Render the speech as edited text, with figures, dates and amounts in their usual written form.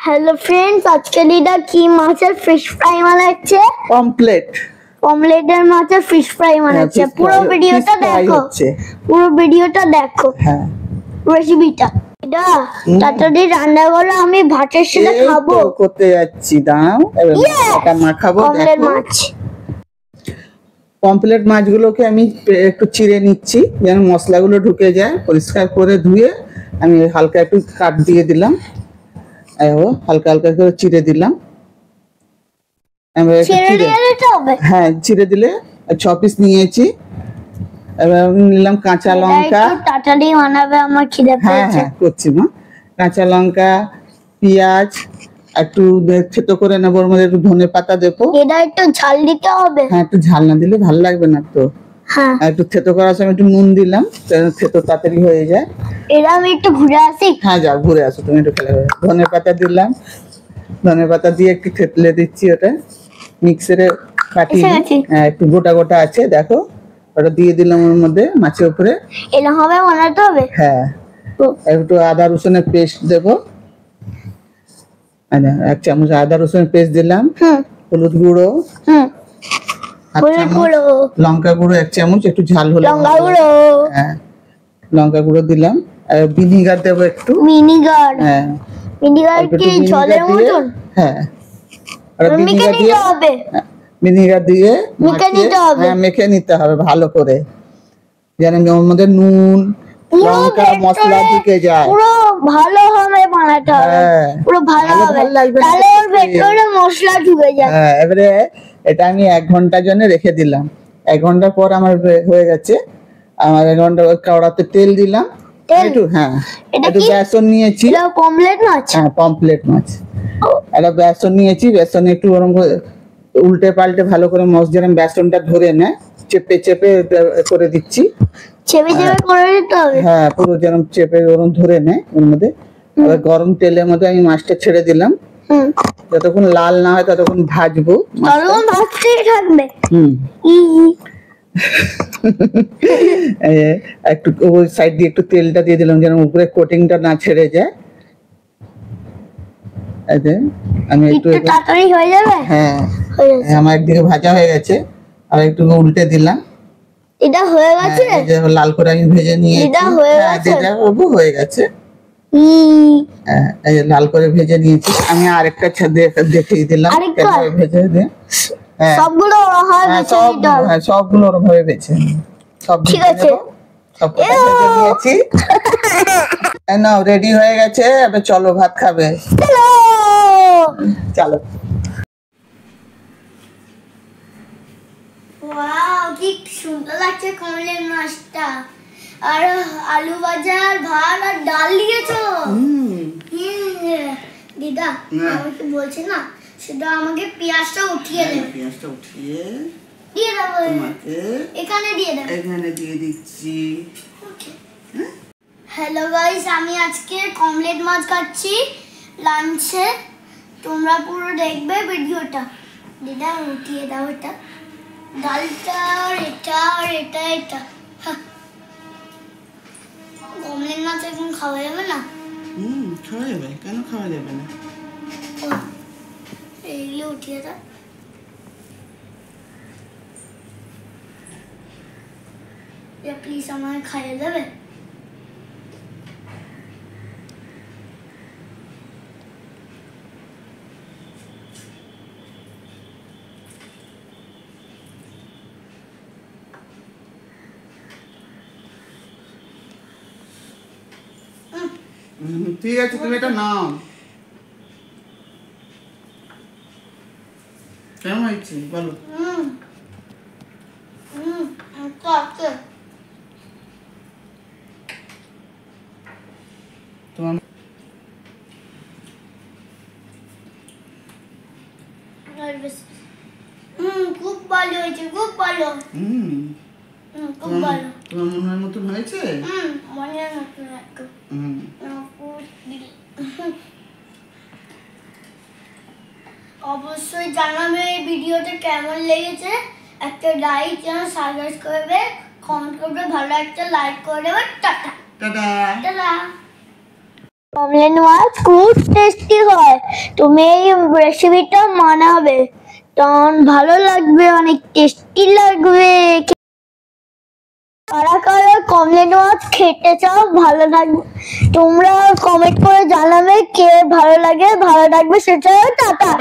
Hello friends, आज के लिए की माছের ফিশ ফ্রাই বানাচ্ছে। পমলেটের মাছের ফিশ ফ্রাই বানাচ্ছে। পুরো ভিডিওটা দেখো, পুরো ভিডিওটা দেখো। হ্যাঁ, রেসিপিটা এটা তাড়াতাড়ি রান্না করো, আমি ভাতের সাথে খাবো। করতে যাচ্ছি, দাঁড়াও। এটা মাখাবো। পমলেট মাছ, পমপ্লেট মাছগুলোকে আমি একটু চিড়ে নিচ্ছি যেন মশলাগুলো ঢুকে যায়। পরিষ্কার করে ধুয়ে আমি হালকা একটু কাট দিয়ে দিলাম, হালকা হালকা করে চিড়ে দিলাম। হ্যাঁ, চিড়ে দিলে 6 পিস নিয়েছি। এবার নিলাম কাঁচা লঙ্কা। তাড়াতাড়ি বানাবে, আমার খিদে পেয়েছে। হ্যাঁ করছি মা। কাঁচা লঙ্কা, পেঁয়াজ একটু থেতো করে নেবো, ওর মধ্যে একটু ধনে পাতা দেবো। এটা একটু ঝাল দিতে হবে। হ্যাঁ, একটু ঝাল না দিলে ভালো লাগবে না তো। হ্যাঁ, একটু থেতো করার সময় একটু নুন দিলাম, থেতো তাড়াতাড়ি হয়ে যায়। এটা আমি একটু ঘুরে আসি। হ্যাঁ যাও, ঘুরে আসো তুমি একটু। খেলে ধনে পাতা দিলাম, ধনে পাতা দিয়ে একটু থেতলে দিচ্ছি। ওটা মিক্সারে কাটিয়ে, হ্যাঁ একটু গোটা গোটা আছে দেখো, ওটা দিয়ে দিলাম ওর মধ্যে মাছের উপরে। এটা হবে বানাতে হবে। হ্যাঁ, একটু আদা রসুনের পেস্ট দেবো। 1 চামচ আদা রসুনের পেস্ট দিলাম। হলুদ গুঁড়ো, লঙ্কা গুঁড়ো 1 চামচ, একটু ঝাল হলে লঙ্কা গুঁড়ো। হ্যাঁ, লঙ্কা গুঁড়ো দিলাম। আর ভিনিগার দেবো একটু। ভিনিগার? হ্যাঁ, ভিনিগার কি জলের মতন? হ্যাঁ, আর ভিনিগার দিতে হবে। ভিনিগার দিয়ে মেখে নিতে হবে। হ্যাঁ, মেখে নিতে হবে ভালো করে, যেন ওর মধ্যে নুন লঙ্কা মশলা ঢুকে যায়। পুরো ভালোভাবে বানাতে হবে, পুরো ভালোভাবে, তাহলে ওর ভেতরে মশলা ঢুকে যায়। হ্যাঁ, এবারে এটা আমি 1 ঘন্টার জন্য রেখে দিলাম। 1 ঘন্টা পর আমার হয়ে গেছে। আমার 1 ঘন্টা কড়াতে তেল দিলাম একটু। হ্যাঁ, একটু বেসন নিয়েছি। এটা পমলেট মাছ? হ্যাঁ, পমপ্লেট মাছ। এটা বেসন নিয়েছি, বেসন একটু গরম করে উল্টে পাল্টে ভালো করে যেন বেসনটা ধরে নেয়, চেপে চেপে করে দিচ্ছি। চেপে চেপে করে দিতে হবে? হ্যাঁ, পুরো যেন চেপে গরম ধরে নেয় ওর মধ্যে। এবার গরম তেলের মধ্যে আমি মাছটা ছেড়ে দিলাম। যতক্ষণ লাল না হয় ততক্ষণ ভাজবো। ততক্ষণ ভাজতেই থাকবে। একটু ওই সাইড দিয়ে একটু তেলটা দিয়ে দিলাম যেন উপরে কোটিংটা না ছেড়ে যায়। আমি একটু তাড়াতাড়ি হয়ে যাবে। হ্যাঁ, আমার একদিকে ভাজা হয়ে গেছে, আর একটু উল্টে দিলাম। এটা হয়ে গেছে, লাল করে আমি ভেজে নিয়েছি। এটা হয়ে গেছে, এটা হয়ে গেছে। লাল করে ভেজে নিয়েছি। আমি আরেকটা দেখিয়ে দিলাম ভেজে দিয়ে। সবগুলো সবগুলো ওরভাবে ভেজে সব ঠিক আছে। সব নিয়েছি। নাও, রেডি হয়ে গেছে। এবার চলো ভাত খাবে। চলো। ওয়াও, কি সুন্দর লাগছে কমলের মাছটা। আর আলু ভাজা আর ভাত আর ডাল দিয়েছো। দিদা আমাকে বলছে না, সেটা আমাকে পেঁয়াজটা উঠিয়ে দেবে। পেঁয়াজটা উঠিয়ে দিয়ে দেবো তোমাকে। এখানে দিয়ে দেবো। এখানে দিয়ে দিচ্ছি। হ্যালো গাইস, আমি আজকে কমলেট মাছ খাচ্ছি লাঞ্চে। তোমরা পুরো দেখবে ভিডিওটা। দিদা উঠিয়ে দাও এটা, ডালটা আর এটা আর এটা এটা। কমলেট মাছ এখন খাওয়া যাবে না? খাওয়া যাবে, কেন খাওয়া যাবে না? এইগুলো উঠিয়ে দাও। প্লিজ আমাকে খাইয়ে দেবে? ঠিক আছে, তুমি এটা নাও। কেমন হয়েছে বলো? তোমার খুব ভালো হয়েছে, খুব ভালো। খুব ভালো। তোমার মনের মতন হয়েছে? মনের মতন একটু। অবশ্যই জানাবে এই ভিডিওটা কেমন লেগেছে। একটা লাইক, সাবস্ক্রাইব করবে, কমেন্ট করবে, ভালো একটা লাইক করে দেবে। Tata tata tata. কমলেট মাছ খুব টেস্টি হয়, তুমি এই রেসিপিটা বানাবে, তখন ভালো লাগবে, অনেক টেস্টি লাগবে। কারা কারা কমলেট মাছ খেতে চাও, ভালো লাগবে, তোমরা কমেন্ট করে জানাবে কে ভালো লাগে, ভালো লাগবে সেটা। টাটা।